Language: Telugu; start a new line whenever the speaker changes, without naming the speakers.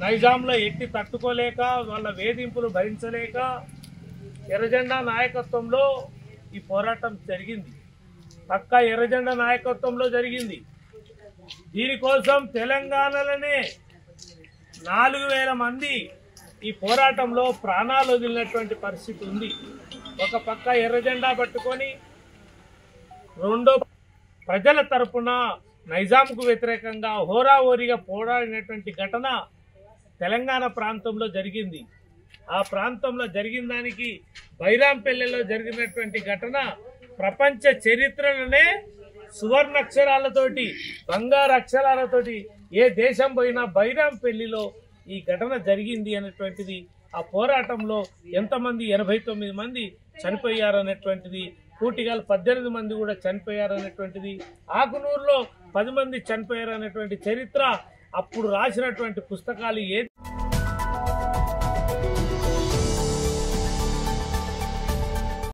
నైజాంలో ఎట్టి తట్టుకోలేక వాళ్ళ వేధింపులు భరించలేక ఎర్రజెండా నాయకత్వంలో ఈ పోరాటం జరిగింది. పక్కా ఎర్రజెండా నాయకత్వంలో జరిగింది. దీనికోసం తెలంగాణలోనే 4000 మంది ఈ పోరాటంలో ప్రాణాలు వదిలినటువంటి పరిస్థితి ఉంది. ఒక పక్క ఎర్రజెండా పట్టుకొని రెండో ప్రజల తరపున నైజాంకు వ్యతిరేకంగా హోరాహోరీగా పోరాడినటువంటి ఘటన తెలంగాణ ప్రాంతంలో జరిగింది. ఆ ప్రాంతంలో జరిగిన దానికి బైరాంపల్లిలో జరిగినటువంటి ఘటన ప్రపంచ చరిత్రలోనే సువర్ణాక్షరాలతోటి బంగారు అక్షరాలతోటి ఏ దేశం పోయినా బైరాంపల్లిలో ఈ ఘటన జరిగింది అనేటువంటిది, ఆ పోరాటంలో ఎంతమంది 89 మంది చనిపోయారనేటువంటిది, కూటిగాలు 18 మంది కూడా చనిపోయారనేటువంటిది, ఆకునూరులో 10 మంది చనిపోయారనేటువంటి చరిత్ర అప్పుడు రాసినటువంటి పుస్తకాలు